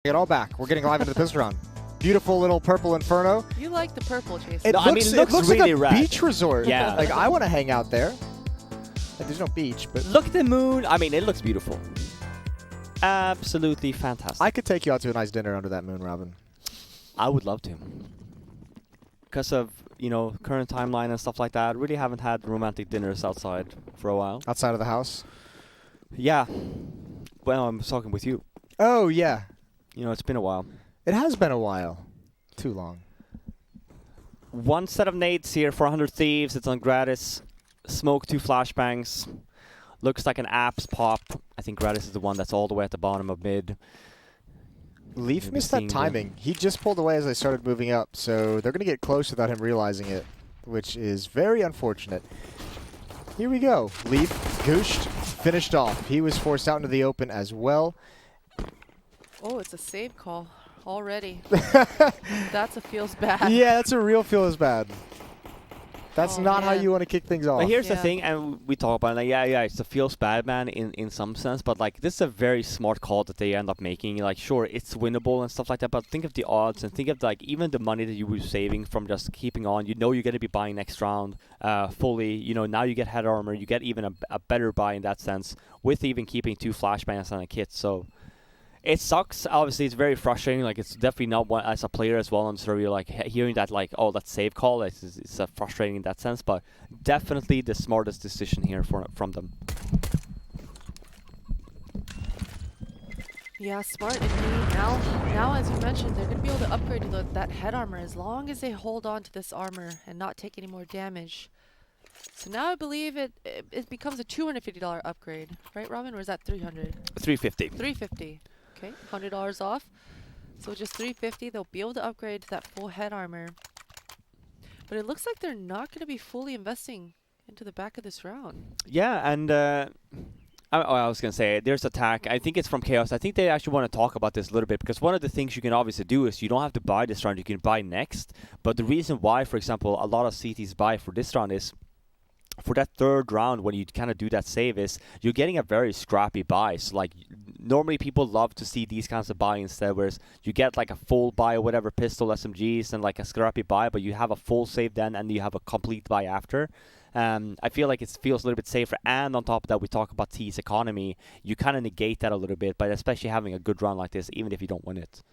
It all back. We're getting live into this round. Beautiful little purple Inferno. You like the purple, Jason. It looks really like a red. beach resort. Yeah. Like, I want to hang out there. Like, there's no beach, but... Look at the moon. I mean, it looks beautiful. Absolutely fantastic. I could take you out to a nice dinner under that moon, Robin. I would love to. Because of, you know, current timeline and stuff like that, really haven't had romantic dinners outside for a while. Outside of the house? Yeah. Well, I'm talking with you. Oh, yeah. You know, it's been a while. It has been a while. Too long. One set of nades here for 100 Thieves. It's on gratis. Smoke 2 flashbangs. Looks like an apps pop. I think gratis is the one that's all the way at the bottom of mid. Leaf Maybe missed that seeing timing. He just pulled away as I started moving up, so they're going to get close without him realizing it, which is very unfortunate. Here we go. Leaf, gooshed, finished off. He was forced out into the open as well. Oh, it's a save call already. That's a feels bad. Yeah, that's a real feels bad. That's not how man. you want to kick things off. But here's the Yeah. thing, and we talk about it, like, yeah, it's a feels bad, man, in some sense, but like this is a very smart call that they end up making. Like, sure, it's winnable and stuff like that, but think of the odds and think of like even the money that you were saving from just keeping on. You know you're going to be buying next round fully. You know, now you get head armor, you get even a better buy in that sense with even keeping 2 flashbangs and a kit. So it sucks. Obviously, it's very frustrating. Like, it's definitely not one as a player as well. And so you're like hearing that, like, oh, that save call. It's frustrating in that sense, but definitely the smartest decision here from them. Yeah, smart indeed. Now, as you mentioned, they're going to be able to upgrade to that head armor as long as they hold on to this armor and not take any more damage. So now I believe it becomes a $250 upgrade, right, Robin? Or is that $300? 350. $350. Okay, $100 off. So just $350, they'll be able to upgrade to that full head armor. But it looks like they're not going to be fully investing into the back of this round. Yeah, and I was going to say, there's attack. I think it's from Chaos. I think they actually want to talk about this a little bit, because one of the things you can obviously do is you don't have to buy this round, you can buy next. But the reason why, for example, a lot of CTs buy for this round is for that third round, when you kind of do that save, is you're getting a very scrappy buy. So like normally people love to see these kinds of buy instead, whereas you get like a full buy or whatever, pistol, SMGs, and like a scrappy buy, but you have a full save then and you have a complete buy after. I feel like it feels a little bit safer, and on top of that, we talk about T's economy. You kind of negate that a little bit, but especially having a good round like this, even if you don't win it.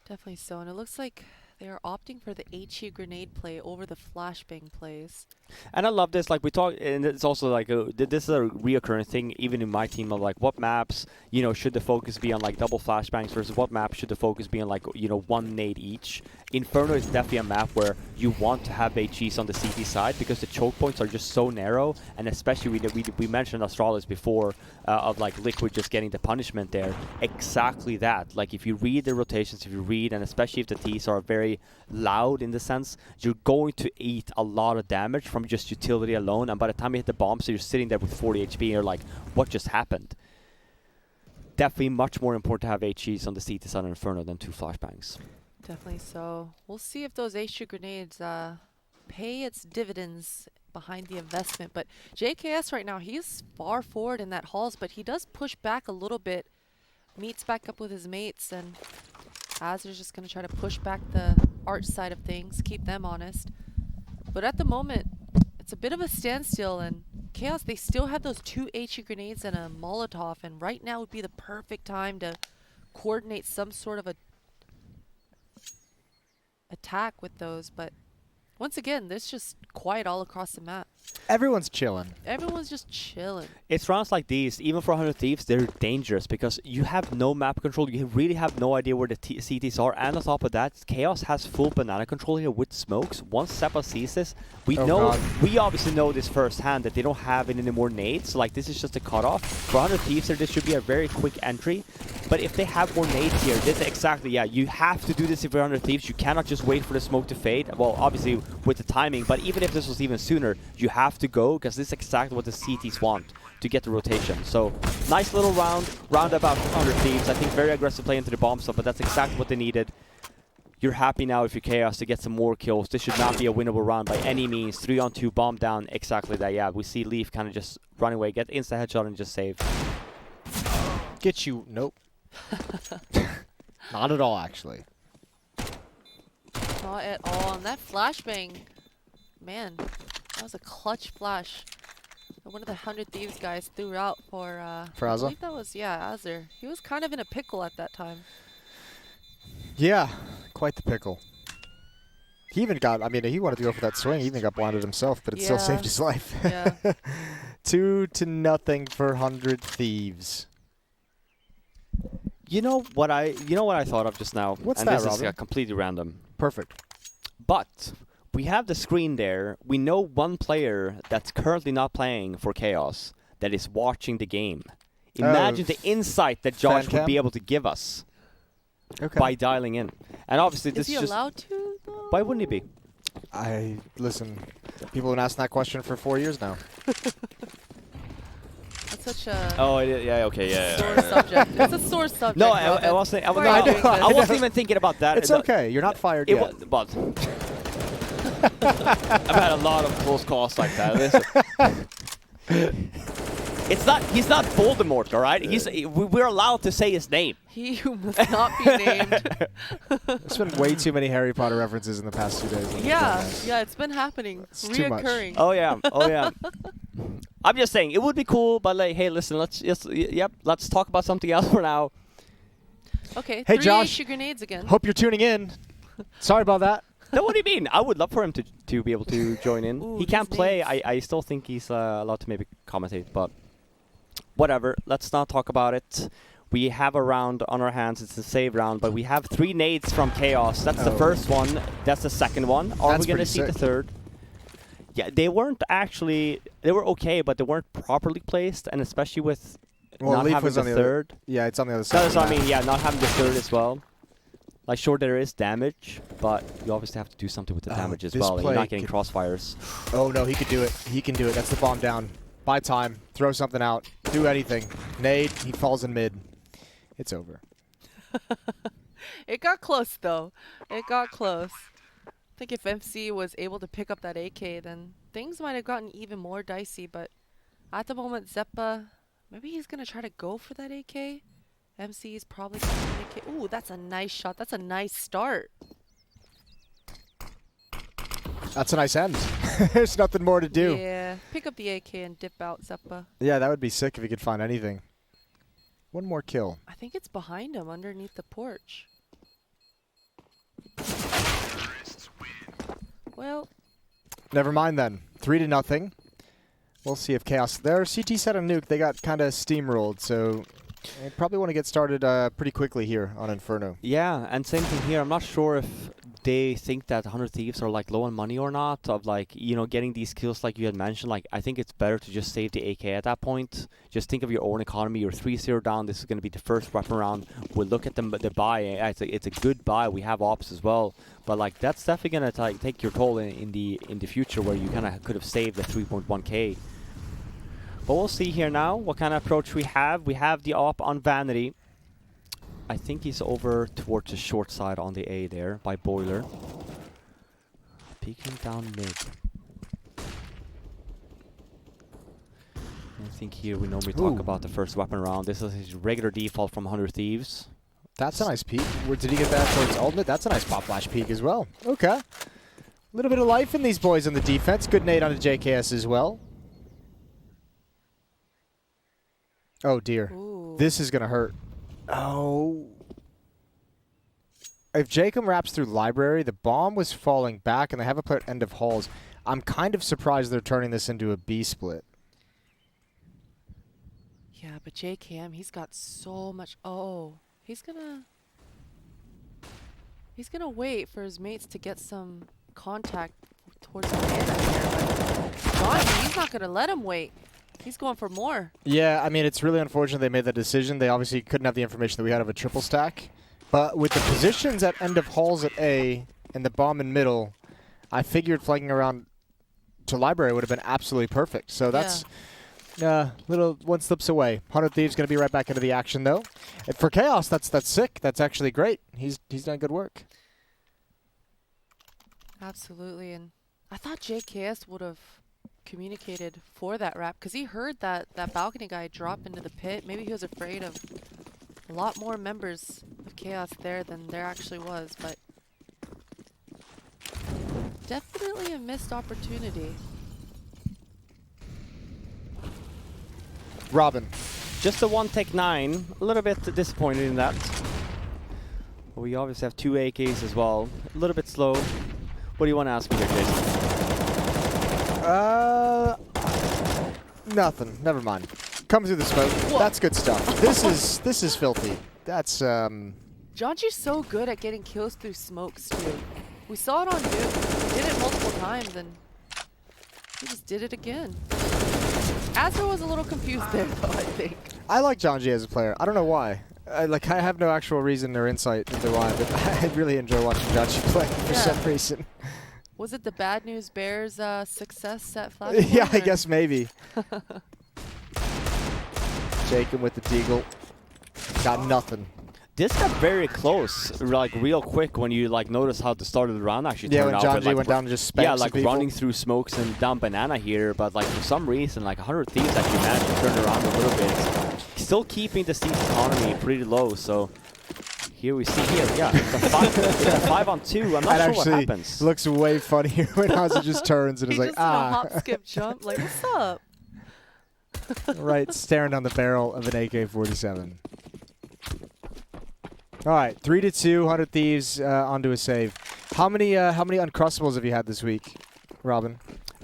Definitely so. And it looks like they are opting for the HE grenade play over the flashbang plays. And I love this, like we talk, and it's also like this is a reoccurring thing even in my team of like what maps, you know, should the focus be on like double flashbangs versus what map should the focus be on like, you know, 1 nade each. Inferno is definitely a map where you want to have HEs on the CT side because the choke points are just so narrow, and especially we mentioned Astralis before of like Liquid just getting the punishment there. Exactly that. Like if you read the rotations, if you read, and especially if the Ts are very loud in the sense, you're going to eat a lot of damage from just utility alone, and by the time you hit the bomb, so you're sitting there with 40 HP and you're like, what just happened? Definitely much more important to have HEs on the CT side of Inferno than 2 flashbangs. Definitely so. We'll see if those HE grenades pay its dividends behind the investment. But JKS right now, he's far forward in that halls, but he does push back a little bit, meets back up with his mates, and Azer's just going to try to push back the arch side of things, keep them honest. But at the moment, it's a bit of a standstill, and Chaos, they still have those 2 HE grenades and a Molotov, and right now would be the perfect time to coordinate some sort of a attack with those. But once again, there's just quiet all across the map. Everyone's chilling. Everyone's just chilling. It's rounds like these, even for 100 Thieves, they're dangerous because you have no map control. You really have no idea where the CTs are. And on top of that, Chaos has full banana control here with smokes. Once Seppa sees this, we obviously know this firsthand that they don't have any more nades. Like, this is just a cutoff. For 100 Thieves, this should be a very quick entry. But if they have more nades here, this exactly, yeah, you have to do this if you're 100 Thieves. You cannot just wait for the smoke to fade. Well, obviously with the timing, but even if this was even sooner, you have to go because this is exactly what the CTs want to get the rotation. So nice little roundabout 100 Thieves. I think very aggressive play into the bomb stuff, but that's exactly what they needed. You're happy now if you're Chaos to get some more kills. This should not be a winnable round by any means. 3-on-2 bomb down, exactly that. Yeah, we see Leaf kind of just run away, get insta headshot and just save. Get you, nope. Not at all, actually. Not at all. And that flashbang, man, that was a clutch flash. One of the 100 Thieves guys threw out for I Azza? believe that was, yeah, Azzer. He was kind of in a pickle at that time. Yeah, quite the pickle. He even got, I mean, he wanted to go for that swing. He even got blinded himself, but it still saved his life. Yeah. 2-0 for 100 Thieves. You know what I thought of just now? What's and that, this Robin? is completely random. Perfect. But we have the screen there. We know one player that's currently not playing for Chaos that is watching the game. Imagine the insight that Josh would be able to give us by dialing in. And obviously, this is he allowed to, though? Why wouldn't he be? Listen, people have been asking that question for 4 years now. That's such a sore subject. It's a sore subject. No, I wasn't. I wasn't even thinking about that. It's okay. You're not fired yet. But I've had a lot of close calls like that. It's not. He's not Voldemort, all right. We're allowed to say his name. He who must not be named. There's been way too many Harry Potter references in the past 2 days. Yeah, it's been happening. It's too much. Reoccurring. Oh yeah. I'm just saying it would be cool, but like, hey, listen, let's talk about something else for now. Okay. Hey, 3 Josh. HE grenades again. Hope you're tuning in. Sorry about that. No, what do you mean? I would love for him to be able to join in. Ooh, he can't play. nades. I still think he's allowed to maybe commentate, but whatever. Let's not talk about it. We have a round on our hands. It's a save round, but we have 3 nades from Chaos. That's the first one. That's the second one. Are we going to see the third? Yeah, they weren't actually. They were okay, but they weren't properly placed, and especially with not Leaf having was the on the third. Yeah, it's on the other side. That's what I mean. Yeah, not having the third as well. Like, sure, there is damage, but you obviously have to do something with the damage as well. And you're not getting crossfires. Oh, no, he could do it. He can do it. That's the bomb down. Buy time. Throw something out. Do anything. Nade. He falls in mid. It's over. It got close, though. It got close. I think if MC was able to pick up that AK, then things might have gotten even more dicey. But at the moment, Zeppa, maybe he's going to try to go for that AK. MC is probably going to AK. Ooh, that's a nice shot. That's a nice start. That's a nice end. There's nothing more to do. Yeah, pick up the AK and dip out, Zeppa. Yeah, that would be sick if he could find anything. One more kill. I think it's behind him, underneath the porch. Well, never mind then. 3-0. We'll see if Chaos. Their CT set a nuke. They got kind of steamrolled, so they probably want to get started pretty quickly here on Inferno. Yeah, and same thing here. I'm not sure if they think that 100 Thieves are like low on money or not, of like, you know, getting these kills like you had mentioned. Like, I think it's better to just save the AK at that point. Just think of your own economy. You're 3-0 down. This is going to be the first weapon round. We'll look at the buy. It's a good buy. We have ops as well, but like, that's definitely going to take your toll in the future, where you kind of could have saved the 3.1k. But we'll see here now what kind of approach we have. We have the op on Vanity. I think he's over towards the short side on the A there by Boiler. Peeking down mid. I think here we normally talk about the first weapon round. This is his regular default from 100 Thieves. That's a nice peek. Where did he get that towards ultimate? That's a nice pop flash peek as well. Okay. A little bit of life in these boys on the defense. Good nade on the JKS as well. Oh, dear. ooh. This is going to hurt. Oh. If Jacob wraps through library, the bomb was falling back, and they have a player at end of halls. I'm kind of surprised they're turning this into a B split. Yeah, but JKM, he's got so much. Oh, he's gonna wait for his mates to get some contact towards the banner here. But Johnny, he's not gonna let him wait. He's going for more. Yeah, I mean, it's really unfortunate they made that decision. They obviously couldn't have the information that we had of a triple stack. But with the positions at end of halls at A and the bomb in middle, I figured flanking around to library would have been absolutely perfect. So that's little one slips away. 100 Thieves going to be right back into the action, though. And for Chaos, that's sick. That's actually great. He's done good work. Absolutely, and I thought JKS would have communicated for that wrap, because he heard that balcony guy drop into the pit. Maybe he was afraid of A lot more members of Chaos there than there actually was, but definitely a missed opportunity. Robin. Just the one Tech 9. A little bit disappointed in that. But we obviously have 2 AKs as well. A little bit slow. What do you want to ask me here, Jason? Nothing. Never mind. Come through the smoke. Whoa. That's good stuff. This is filthy. That's Janji's so good at getting kills through smokes too. We saw it on Duke. He did it multiple times and he just did it again. Azra was a little confused there though, I think. I like Janji as a player. I don't know why. I have no actual reason or insight into why, but I really enjoy watching Janji play for some reason. Was it the Bad News Bears success at Flash? Yeah, I guess maybe. Jacob with the deagle. Got nothing. This got very close, like real quick when you like notice how the start of the round actually Yeah, turned when out. Janji like, went down and just spanked yeah, some like people. running through smokes and down banana here, but like for some reason, like 100 Thieves actually managed to turn around a little bit. Still keeping the Steve's economy pretty low, so here we see here, yeah, it's a 5-on-2. I'm not sure what happens. Looks way funnier when Ozzy just turns and is He like, just did a hop, skip, jump. Like, what's up? Right, staring down the barrel of an AK-47. All right, 3-2, 100 Thieves onto a save. How many Uncrustables have you had this week, Robin?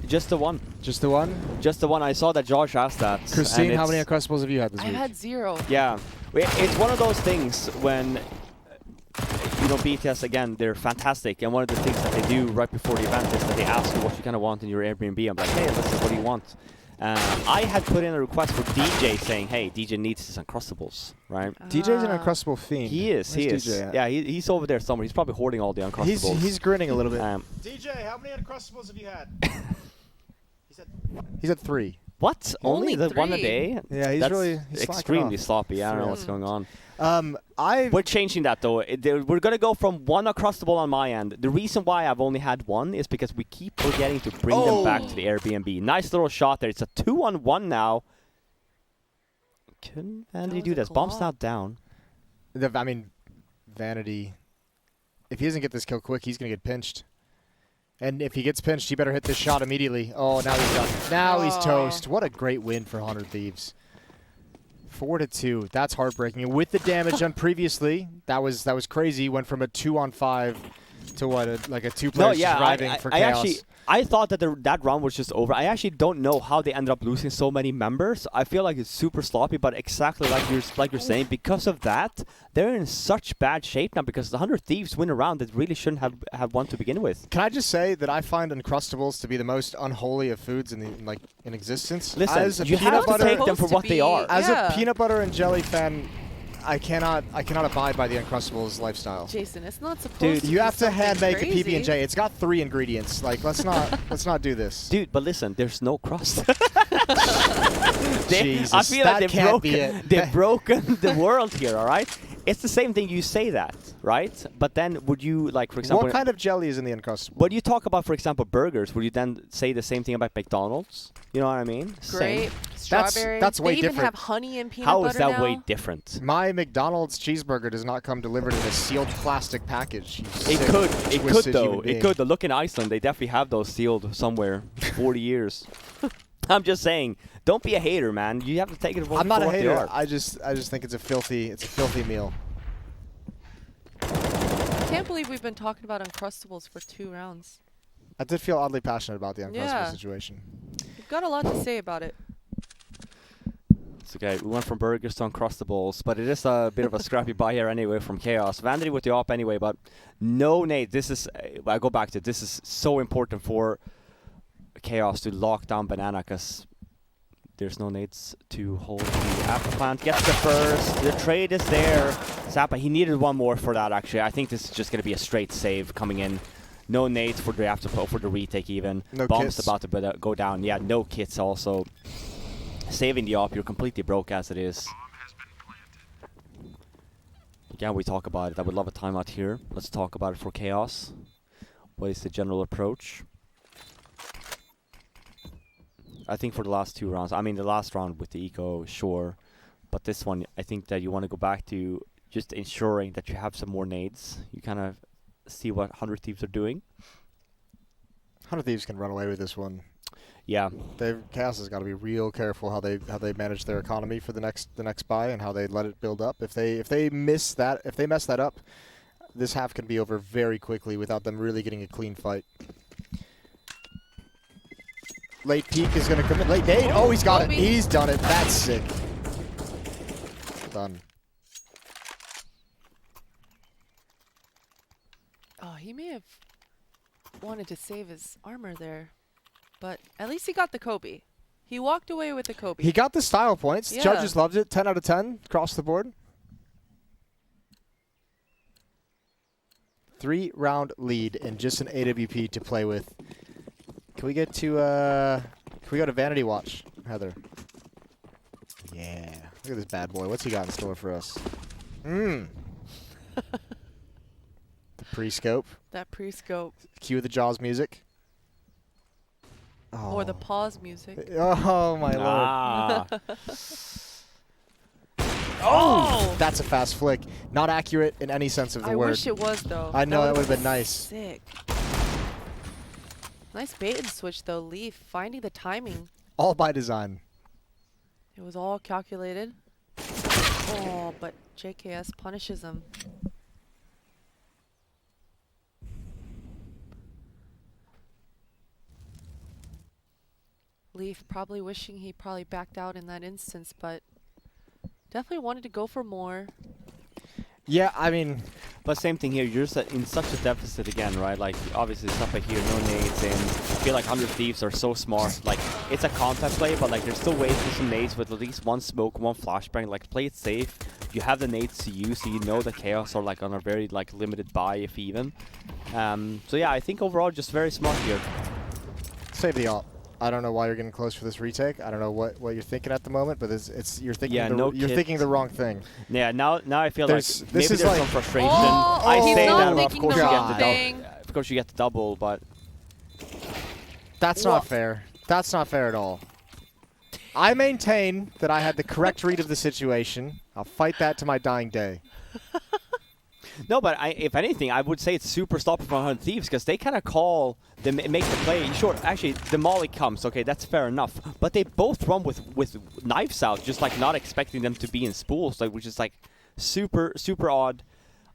Just the one. Just the one? Just the one. I saw that Josh asked that. Christine, how many Uncrustables have you had this week? I had 0. Yeah, it's one of those things when, you know, BTS, again, they're fantastic. And one of the things that they do right before the event is that they ask you what you kind of want in your Airbnb. I'm like, hey, listen, what do you want? I had put in a request for DJ saying, hey, DJ needs his Uncrustables, right? DJ's an Uncrustable fiend. He is, he is. DJ at? Yeah, he's over there somewhere. He's probably hoarding all the Uncrustables. He's grinning a little bit. DJ, how many Uncrustables have you had? He's at 3. What? Only the 1 a 3? day? Yeah, he's That's really slacking extremely off. sloppy. I don't know what's going on. We're We're changing that though. We're gonna go from 1 Uncrustable on my end. The reason why I've only had 1 is because we keep forgetting to bring them back to the Airbnb. Nice little shot there. It's a 2-on-1 now. Can Vanity do this? Bomb's not down. I mean, Vanity. If he doesn't get this kill quick, he's gonna get pinched. And if he gets pinched, he better hit this shot immediately. Oh, now he's done. Now he's toast. What a great win for 100 Thieves. 4-2. That's heartbreaking. And with the damage done previously, that was crazy. Went from a 2-on-5 to what, like a 2-player surviving for Chaos. I thought that that round was just over. I actually don't know how they ended up losing so many members. I feel like it's super sloppy, but exactly like you're saying, because of that, they're in such bad shape now because the 100 Thieves win a round that really shouldn't have won to begin with. Can I just say that I find Uncrustables to be the most unholy of foods in existence? Listen, you have to take them for what they are. As a peanut butter and jelly fan, I cannot abide by the Uncrustables lifestyle. Jason, it's not supposed Dude, to you be have to hand make a crazy. PB&J. It's got 3 ingredients. Like, let's not do this. Dude, but listen, there's no crust. Jesus, I feel that like can't be it. they've broken the world here, all right? It's the same thing. You say that, right? But then would you, like, for example... What kind of jelly is in the Uncrustable? When you talk about, for example, burgers, would you then say the same thing about McDonald's? You know what I mean? Grape, strawberry. That's way they even different. have honey and peanut How butter is that now. way different? My McDonald's cheeseburger does not come delivered in a sealed plastic package. You It sick, could twisted though. human It being. could. Look in Iceland, they definitely have those sealed somewhere. 40 years. I'm just saying, don't be a hater, man. You have to take it for I'm not a what they hater. are. I just think it's a filthy meal. I can't believe we've been talking about Uncrustables for 2 rounds. I did feel oddly passionate about the Uncrustable Yeah. situation. You've got a lot to say about it. It's okay. We went from burgers to Uncrustables, but it is a bit of a scrappy buy here anyway from Chaos. Vanity with the op anyway, but no nade. This is, I go back to this is so important for Chaos to lock down Banana because there's no nades to hold the apple plant. Gets the first. The trade is there. Zappa, he needed 1 more for that actually. I think this is just going to be a straight save coming in. No nades for the for the retake even. No Bomb's kits. about to go down. Yeah, no kits also. Saving the op, you're completely broke as it is. Again, we talk about it. I would love a timeout here. Let's talk about it for Chaos. What is the general approach? I think for the last 2 rounds, I mean the last round with the eco, sure. But this one, I think that you want to go back to just ensuring that you have some more nades. You kind of see what 100 Thieves are doing. 100 Thieves can run away with this one. Yeah. Chaos has got to be real careful how they manage their economy for the next buy and how they let it build up. If they mess that up, this half can be over very quickly without them really getting a clean fight. Late peek is going to come in. Late nade. Oh, he's got it. He's done it. That's sick. Done. Oh, he may have wanted to save his armor there. But at least he got the Kobe. He walked away with the Kobe. He got the style points. Yeah. Judges loved it. 10 out of 10 across the board. 3-round lead and just an AWP to play with. Can we go to Vanity Watch, Heather? Yeah. Look at this bad boy. What's he got in store for us? The pre-scope. That pre-scope. Cue the Jaws music. Oh. Or the pause music. Oh, my lord. Oh! That's a fast flick. Not accurate in any sense of the word. I wish it was, though. I know, that would have been nice. Sick. Nice bait and switch, though. Leaf finding the timing. All by design. It was all calculated. Oh, but JKS punishes him. Leaf probably wishing he probably backed out in that instance, but definitely wanted to go for more. Yeah, I mean, but same thing here. You're just in such a deficit again, right? Like, obviously, stuff like here, no nades in. I feel like 100 Thieves are so smart. Like, it's a contact play, but, like, there's still ways for some nades with at least one smoke, one flashbang. Like, play it safe. You have the nades to use, so you know that Chaos are, like, on a very, like, limited buy, if even. So, yeah, I think overall, just very smart here. Save the ult. I don't know why you're getting close for this retake. I don't know what you're thinking at the moment, but you're thinking you're thinking the wrong thing. Yeah, now I feel like maybe there's some frustration. Oh, I he's say not that, thinking of course the you get wrong the thing. double. Of course you get the double, but that's not fair. That's not fair at all. I maintain that I had the correct read of the situation. I'll fight that to my dying day. No, but if anything, I would say it's super sloppy from 100 Thieves because they kind of call, make the play. Sure, actually, the molly comes. Okay, that's fair enough. But they both run with knives out, just like not expecting them to be in spools, like which is like super odd.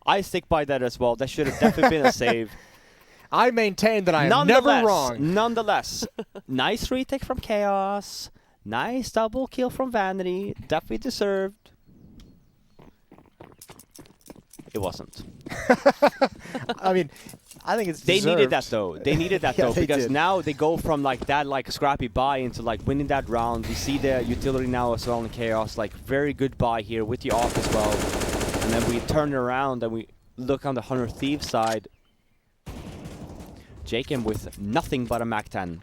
I stick by that as well. That should have definitely been a save. I maintain that I am never wrong. Nonetheless, nice retake from Chaos. Nice double kill from Vanity. Definitely deserved. It wasn't. I mean, I think it's They deserved. needed that though. They needed that though because did. now they go from like that scrappy buy into like winning that round. We see the utility now as well in Chaos. Like very good buy here with the off as well. And then we turn it around and we look on the 100 Thieves side. Jacob with nothing but a Mac 10.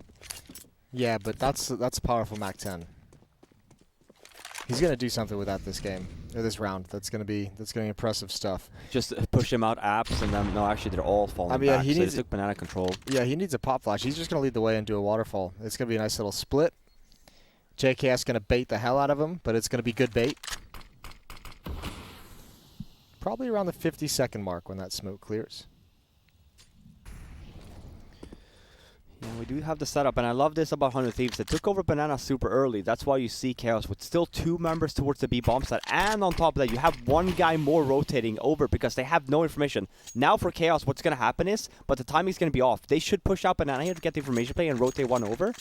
Yeah, but that's a powerful Mac 10. He's gonna do something with that this game or this round. That's gonna be impressive stuff. Just push him out apps and then no, actually they're all falling back. he so needs they took banana control. Yeah, he needs a pop flash. He's just gonna lead the way and do a waterfall. It's gonna be a nice little split. JKS gonna bait the hell out of him, but it's gonna be good bait. Probably around the 50-second mark when that smoke clears. Yeah, we do have the setup, and I love this about 100 Thieves. They took over Banana super early. That's why you see Chaos with still 2 members towards the B bomb site. And on top of that, you have 1 guy more rotating over because they have no information. Now for Chaos, what's going to happen is, but the timing's going to be off. They should push out Banana here to get the information play and rotate 1 over.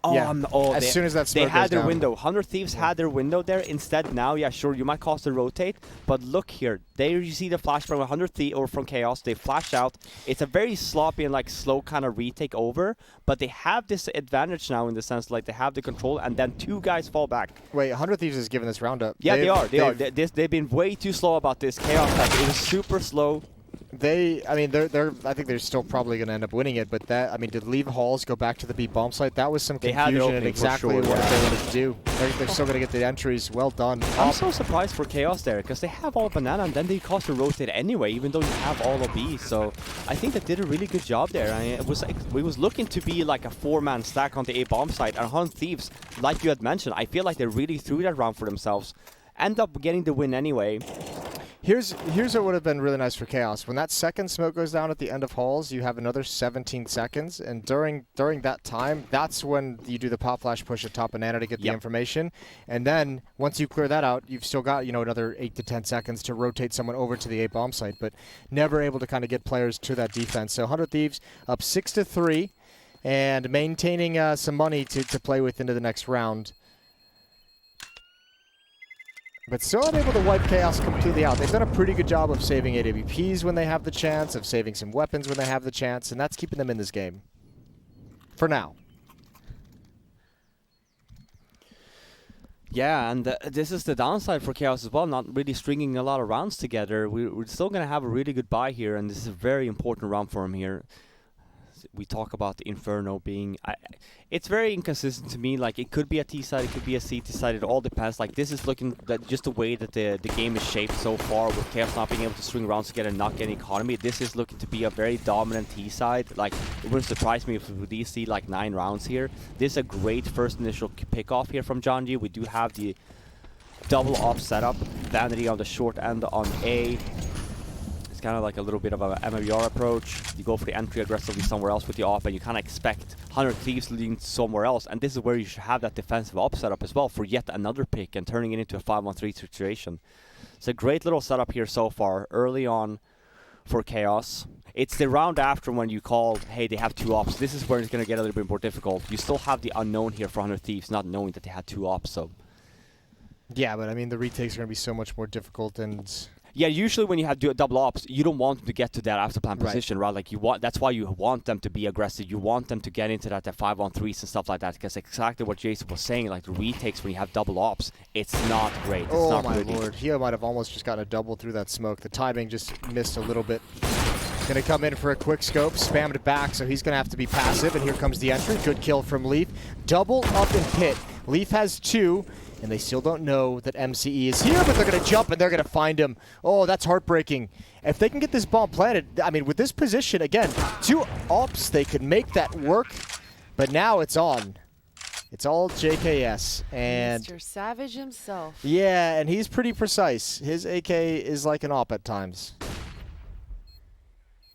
Oh, yeah. As soon as that smoke they had goes their down. window. 100 Thieves had their window there. Instead, now, yeah, sure, you might cost a rotate, but look here. There you see the flash from 100 Thieves or from Chaos. They flash out. It's a very sloppy and like slow kind of retake over, but they have this advantage now in the sense like they have the control, and then 2 guys fall back. Wait, 100 Thieves is giving this round up. Yeah, they are. They've been way too slow about this. Chaos, it was super slow. I think they're still probably going to end up winning it, but did Leave Halls go back to the B bomb site? That was some confusion in exactly what they wanted to do. They're still going to get the entries. Well done. I'm so surprised for Chaos there, because they have all Banana, and then they cost a rotate anyway, even though you have all of B. So I think they did a really good job there. It was looking to be like a 4-man stack on the A bomb site, and 100 Thieves, like you had mentioned, I feel like they really threw that round for themselves. end up getting the win anyway. Here's what would have been really nice for Chaos. When that second smoke goes down at the end of halls, you have another 17 seconds, and during that time, that's when you do the pop flash push at top banana to get the information. And then once you clear that out, you've still got another 8 to 10 seconds to rotate someone over to the A bomb site, but never able to kind of get players to that defense. So 100 Thieves up 6-3, and maintaining some money to play with into the next round. But still unable to wipe Chaos completely out. They've done a pretty good job of saving AWPs when they have the chance, of saving some weapons when they have the chance, and that's keeping them in this game. For now. Yeah, and this is the downside for Chaos as well, not really stringing a lot of rounds together. We're still going to have a really good buy here, and this is a very important round for him here. We talk about the Inferno being... it's very inconsistent to me. Like, it could be a T side, it could be a CT side, it all depends. Like, this is looking... just the way that the game is shaped so far, with Chaos not being able to string rounds together and not getting economy, this is looking to be a very dominant T side. Like, it wouldn't surprise me if we see like 9 rounds here. This is a great first initial pick-off here from John G. We do have the double off setup. Vanity on the short end on A. It's kind of like a little bit of a MMR approach. You go for the entry aggressively somewhere else with the op, and you kind of expect 100 Thieves leading somewhere else. And this is where you should have that defensive op setup as well for yet another pick and turning it into a 5-on-3 situation. It's a great little setup here so far, early on for Chaos. It's the round after when you call, hey, they have 2 ops. This is where it's going to get a little bit more difficult. You still have the unknown here for 100 Thieves, not knowing that they had 2 ops, so... Yeah, but I mean, the retakes are going to be so much more difficult, and... Yeah, usually when you have double ops, you don't want them to get to that after plan position, right? Like that's why you want them to be aggressive. You want them to get into that 5-on-3s and stuff like that. Because exactly what Jason was saying, like the retakes when you have double ops, it's not great. It's oh not my pretty. lord, he might have almost just gotten a double through that smoke. The timing just missed a little bit. Gonna come in for a quick scope, spammed it back, so he's gonna have to be passive. And here comes the entry. Good kill from Leaf. Double up in pit. Leaf has 2. And they still don't know that MCE is here, but they're going to jump and they're going to find him. Oh, that's heartbreaking. If they can get this bomb planted, I mean, with this position, again, 2 ops, they could make that work. But now it's on. It's all JKS. And Mr. Savage himself. yeah, and he's pretty precise. His AK is like an op at times.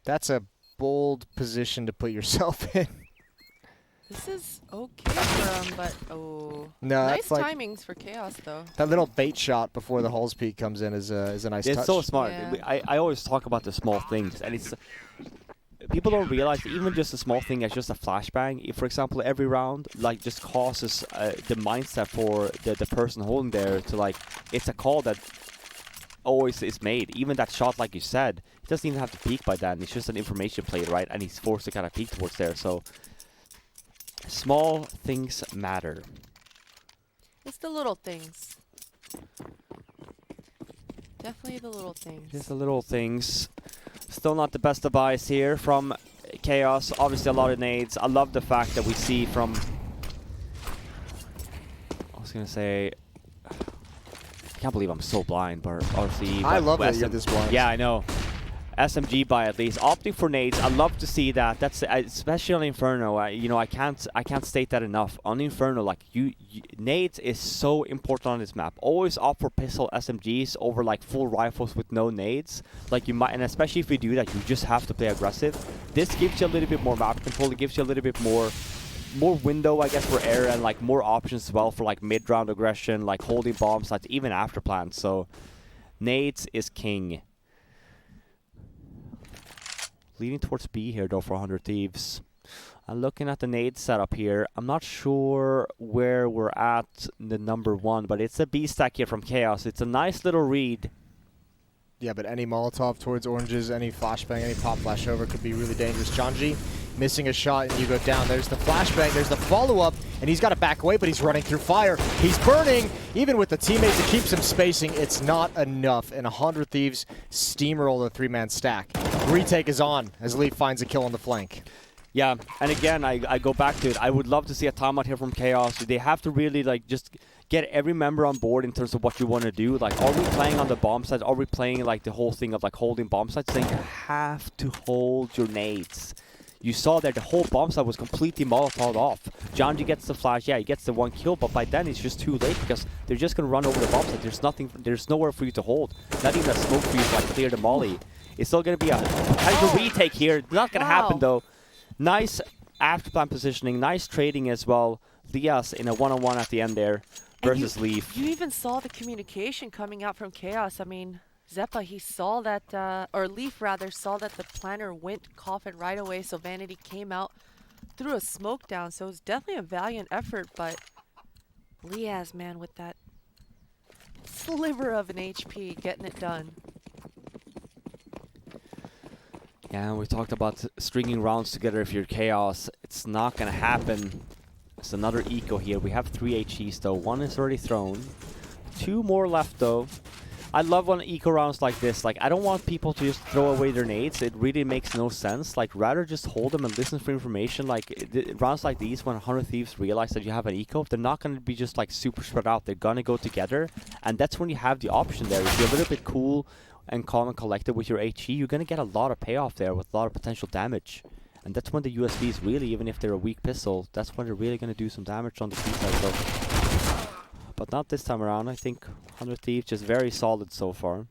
That's a bold position to put yourself in. This is okay for him, but No, nice that's like timings for Chaos though. that little bait shot before the Hulls peak comes in is a nice touch. It's so smart. Yeah. I always talk about the small things, and it's people don't realize even just a small thing as just a flashbang. If, for example, every round like just causes the mindset for the person holding there to like it's a call that always is made. Even that shot, like you said, he doesn't even have to peek by that. It's just an information play, right? And he's forced to kind of peek towards there. So. Small things matter. It's the little things. Definitely the little things. Just the little things. Still not the best of buys here from Chaos. Obviously a lot of nades. I love the fact that we see from... I was going to say... I can't believe I'm so blind, but obviously... I love that you're this blind. Yeah, I know. SMG buy at least, opting for nades. I love to see that. That's especially on Inferno. I can't state that enough. On Inferno, like nades is so important on this map. Always opt for pistol SMGs over like full rifles with no nades. Like you might, and especially if you do that, you just have to play aggressive. This gives you a little bit more map control. It gives you a little bit more window, I guess, for air, and like more options as well for like mid-round aggression, like holding bomb sites, even after plants. So nades is king. Leading towards B here though for 100 Thieves. I'm looking at the nade setup here. I'm not sure where we're at the number 1, but it's a B stack here from Chaos. It's a nice little read. Yeah, but any Molotov towards oranges, any flashbang, any pop flash over could be really dangerous. Janji missing a shot and you go down. There's the flashbang, there's the follow-up, and he's got to back away, but he's running through fire. He's burning. Even with the teammates, it keeps him spacing. It's not enough, and 100 Thieves steamroll the 3-man stack. Retake is on as Leaf finds a kill on the flank. Yeah, and again, I go back to it. I would love to see a timeout here from Chaos. They have to really like just get every member on board in terms of what you want to do. Like, are we playing on the bomb sites? Are we playing like the whole thing of like holding bomb sites? Saying you have to hold your nades. You saw that the whole bomb site was completely Molotov off. Janji gets the flash, yeah, he gets the 1 kill, but by then it's just too late because they're just gonna run over the bomb site. There's nowhere for you to hold. Not even a smoke for you to like clear the molly. It's still gonna be a potential retake here. Not gonna happen though. Nice after plan positioning, nice trading as well. Lias in a one-on-one at the end there versus Leaf. You even saw the communication coming out from Chaos. I mean, Zeppa, he saw that, or Leaf rather, saw that the planner went coffin right away, so Vanity came out, threw a smoke down, so it's definitely a valiant effort, but Liaz, man, with that sliver of an HP, getting it done. Yeah, we talked about stringing rounds together if you're Chaos. It's not gonna happen. It's another eco here. We have 3 HEs though. 1 is already thrown. 2 more left though. I love when eco rounds like this. Like, I don't want people to just throw away their nades. It really makes no sense. Like, rather just hold them and listen for information. Like, rounds like these, when 100 Thieves realize that you have an eco, they're not going to be just, like, super spread out. They're going to go together. And that's when you have the option there. If you're a little bit cool and calm and collected with your HE, you're going to get a lot of payoff there with a lot of potential damage. And that's when the USBs really, even if they're a weak pistol, that's when they're really going to do some damage on the T side. So. But not this time around. I think 100 Thieves just very solid so far.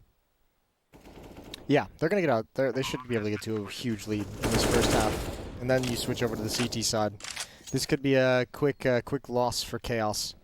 Yeah, they're going to get out. They should be able to get to a huge lead in this first half. And then you switch over to the CT side. This could be a quick loss for Chaos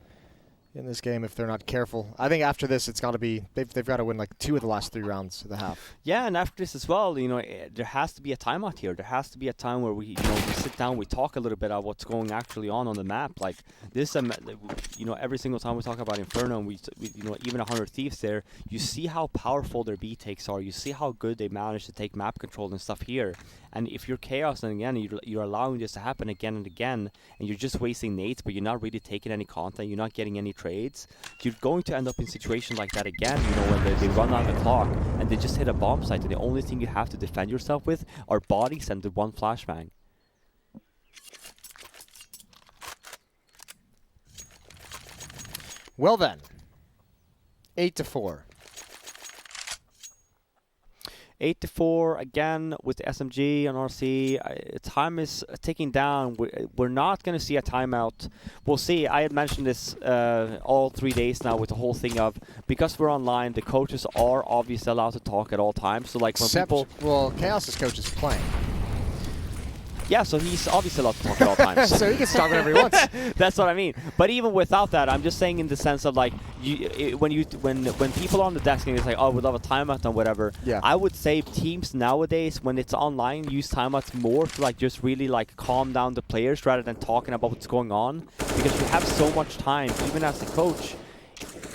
in this game if they're not careful. I think after this, it's got to be they've got to win like 2 of the last 3 rounds of the half. Yeah, and after this as well, you know, there has to be a timeout here. There has to be a time where we sit down, we talk a little bit about what's going actually on the map. Like this, you know, every single time we talk about Inferno, and we you know, even 100 Thieves there, you see how powerful their B takes are. You see how good they manage to take map control and stuff here. And if you're Chaos, and again, you're allowing this to happen again and again, and you're just wasting nades, but you're not really taking any content, you're not getting any trades, you're going to end up in situations like that again, you know, when they run out of the clock, and they just hit a bomb site, and the only thing you have to defend yourself with are bodies and the 1 flashbang. Well then, 8-4. 8-4 again with the SMG and RC. Time is ticking down. We're not going to see a timeout. We'll see. I had mentioned this all 3 days now with the whole thing of, because we're online, the coaches are obviously allowed to talk at all times. So like when people... Well, Chaos's coach is playing. Yeah, so he's obviously allowed to talk at all times. So he can talk whenever he wants. That's what I mean. But even without that, I'm just saying in the sense of like, when people are on the desk and it's like, oh, we'd love a timeout and whatever. Yeah. I would say teams nowadays, when it's online, use timeouts more to like just really like calm down the players rather than talking about what's going on, because you have so much time, even as the coach,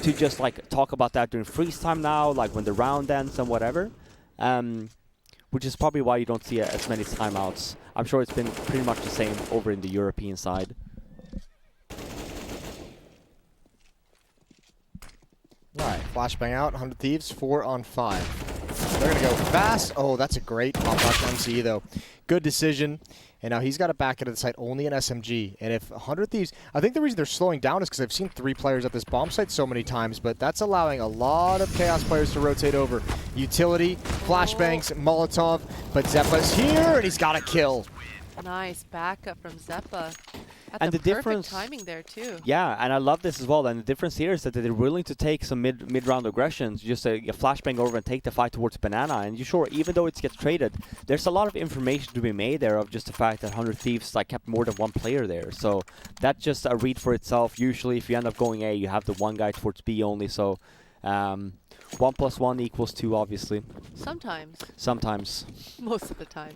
to just like talk about that during freeze time now, like when the round ends and whatever. Which is probably why you don't see as many timeouts. I'm sure it's been pretty much the same over in the European side. Alright, flashbang out, 100 Thieves, 4 on 5. They're going to go fast. Oh, that's a great pop flash MC though. Good decision. And now he's got to back into the site only an SMG. And if 100 Thieves... I think the reason they're slowing down is because I've seen 3 players at this bomb site so many times, but that's allowing a lot of Chaos players to rotate over. Utility, flashbangs, Molotov, but Zeppa's here, and he's got a kill. Nice backup from Zeppa. And the perfect difference, timing there too. Yeah, and I love this as well. And the difference here is that they're willing to take some mid-round aggressions, just a flashbang over and take the fight towards Banana. And you sure, even though it gets traded, there's a lot of information to be made there of just the fact that 100 Thieves like kept more than 1 player there. So that's just a read for itself. Usually, if you end up going A, you have the 1 guy towards B only. So 1 + 1 = 2, obviously. Sometimes. Sometimes. Most of the time.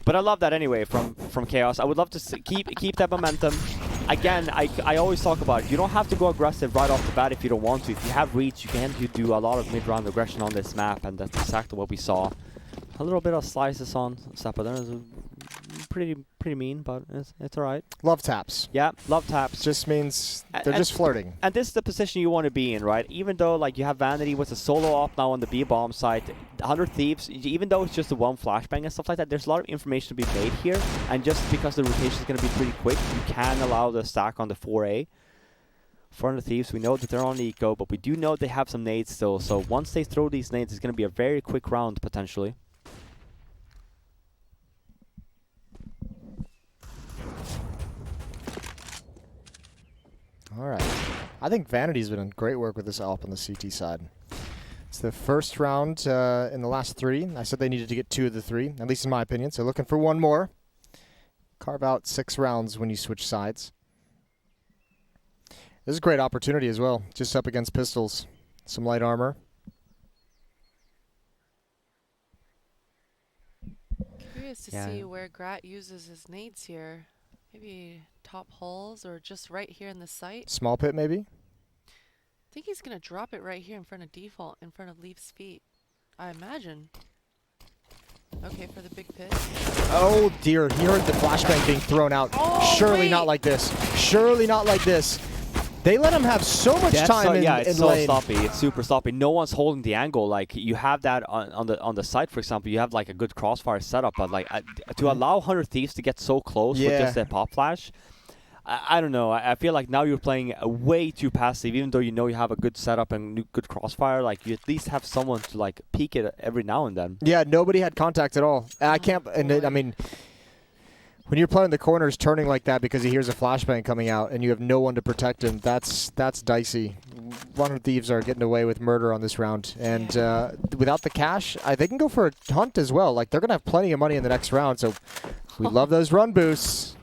But I love that anyway from Chaos. I would love to keep that momentum. Again, I always talk about it. You don't have to go aggressive right off the bat if you don't want to. If you have reach, you can do a lot of mid-round aggression on this map, and that's exactly what we saw. A little bit of slices on Zeppa there. Pretty mean, but it's alright. Love taps. Yeah, love taps. Just means they're just flirting. And this is the position you want to be in, right? Even though like you have Vanity with a solo op now on the B bomb site, 100 Thieves, even though it's just a 1 flashbang and stuff like that, there's a lot of information to be made here. And just because the rotation is going to be pretty quick, you can allow the stack on the 4A. 400 Thieves, we know that they're on the eco, but we do know they have some nades still. So once they throw these nades, it's going to be a very quick round potentially. All right. I think Vanity's been in great work with this AWP on the CT side. It's the first round in the last 3. I said they needed to get 2 of the 3, at least in my opinion. So looking for 1 more. Carve out 6 rounds when you switch sides. This is a great opportunity as well. Just up against pistols. Some light armor. Curious to see where Grat uses his nades here. Maybe top halls or just right here in the site. Small pit maybe? I think he's going to drop it right here in front of default, in front of Leaf's feet. I imagine. Okay, for the big pit. Oh dear, he heard the flashbang being thrown out. Oh, Surely wait. not like this. Surely not like this. They let him have so much time in it's so lane. sloppy. It's super sloppy. No one's holding the angle. Like you have that on the site, for example. You have like a good crossfire setup, but like to allow 100 Thieves to get so close with just a pop flash, I don't know. I feel like now you're playing way too passive, even though you know you have a good setup and good crossfire. Like you at least have someone to like peek it every now and then. Yeah, nobody had contact at all. I can't. And I mean, when you're playing the corners, turning like that because he hears a flashbang coming out and you have no one to protect him, that's dicey. 100 Thieves are getting away with murder on this round, and without the cash, they can go for a hunt as well. Like they're gonna have plenty of money in the next round, so we love those run boosts.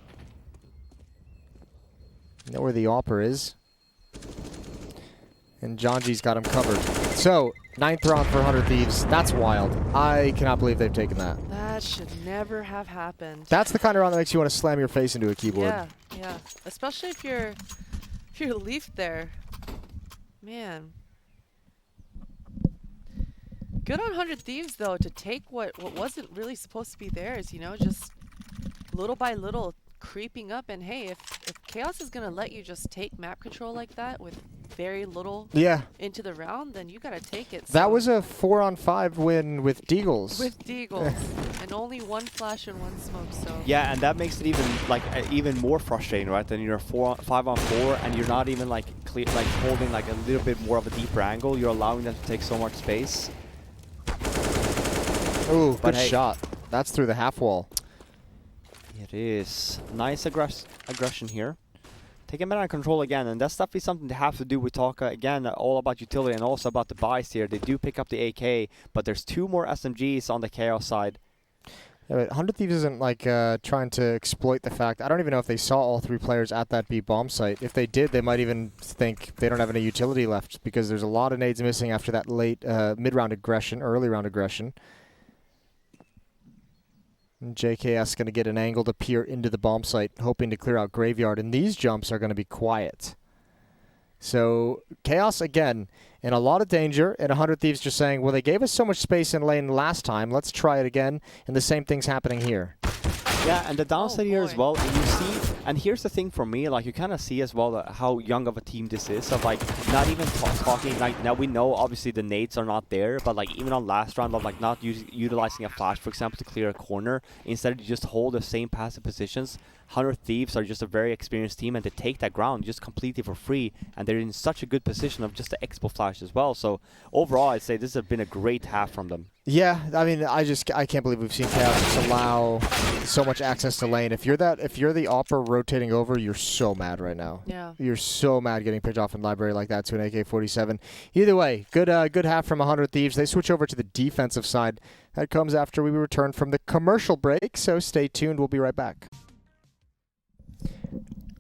You know where the AWPer is. And Janji's got him covered. So, 9th round for 100 Thieves. That's wild. I cannot believe they've taken that. That should never have happened. That's the kind of round that makes you want to slam your face into a keyboard. Yeah, yeah. Especially if you're Leaf there. Man. Good on 100 Thieves though to take what wasn't really supposed to be theirs, you know, just little by little creeping up. And hey, if Chaos is gonna let you just take map control like that with very little into the round, then you gotta take it. That was a 4-on-5 win with Deagles. With Deagles. And only 1 flash and 1 smoke, so. Yeah, and that makes it even like even more frustrating, right? Then you're 5-on-4 and you're not even like holding like a little bit more of a deeper angle. You're allowing them to take so much space. Ooh, good shot. That's through the half wall. It is. Nice aggression here. Taking banana control again, and that's definitely something they have to do. We talk again all about utility and also about the buys here. They do pick up the AK, but there's 2 more SMGs on the Chaos side. Yeah, but 100 Thieves isn't like trying to exploit the fact. I don't even know if they saw all 3 players at that B bomb site. If they did, they might even think they don't have any utility left because there's a lot of nades missing after that late mid-round aggression, early round aggression. And JKS going to get an angle to peer into the bomb site, hoping to clear out Graveyard. And these jumps are going to be quiet. So Chaos, again, in a lot of danger. And 100 Thieves just saying, well, they gave us so much space in lane last time. Let's try it again. And the same thing's happening here. Yeah, and the downside here as well, and you see, and here's the thing for me, like you kind of see as well how young of a team this is, of like not even talking, like now we know obviously the nades are not there, but like even on last round of like not utilizing a flash, for example, to clear a corner, instead you just hold the same passive positions. 100 Thieves are just a very experienced team and they take that ground just completely for free, and they're in such a good position of just the expo flash as well. So overall, I'd say this has been a great half from them. Yeah, I mean, I can't believe we've seen Chaos just allow so much access to lane. If you're the AWPer rotating over, you're so mad right now. Yeah. You're so mad getting picked off in library like that to an AK-47. Either way, good half from 100 Thieves. They switch over to the defensive side. That comes after we return from the commercial break, so stay tuned. We'll be right back.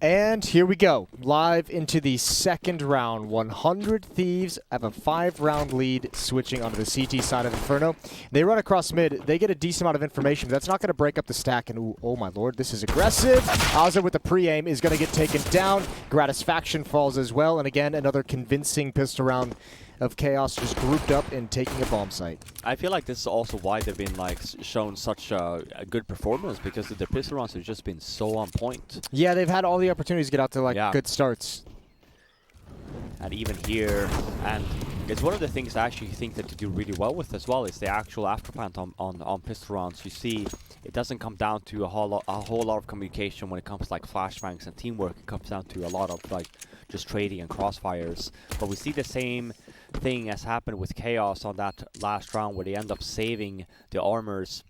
And here we go, live into the second round. 100 Thieves have a 5-round lead, switching onto the CT side of Inferno. They run across mid. They get a decent amount of information, but that's not going to break up the stack. And oh my lord, this is aggressive. Ozza with the pre-aim is going to get taken down. Gratisfaction falls as well. And again, another convincing pistol round of Chaos just grouped up and taking a bomb site. I feel like this is also why they've been like shown such a good performance, because their pistol rounds have just been so on point. Yeah, they've had all the opportunities to get out to like good starts. And even here, and it's one of the things I actually think that they do really well with as well, is the actual afterplant on pistol rounds. You see, it doesn't come down to a whole lot of communication when it comes to like flashbangs and teamwork. It comes down to a lot of like just trading and crossfires. But we see the same thing as happened with Chaos on that last round, where they end up saving the armors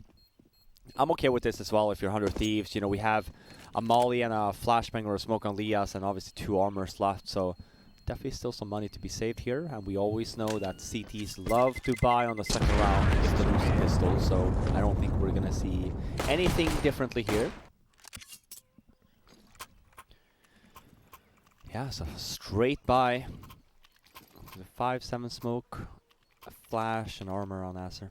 I'm okay with this as well if you're 100 Thieves. You know, we have a Molly and a Flashbang or a Smoke on Lias and obviously 2 armors left, so definitely still some money to be saved here. And we always know that CTs love to buy on the second round if they lose the pistol, so I don't think we're going to see anything differently here. Yeah, so straight by. The 5-7 smoke, a flash, and armor on Acer.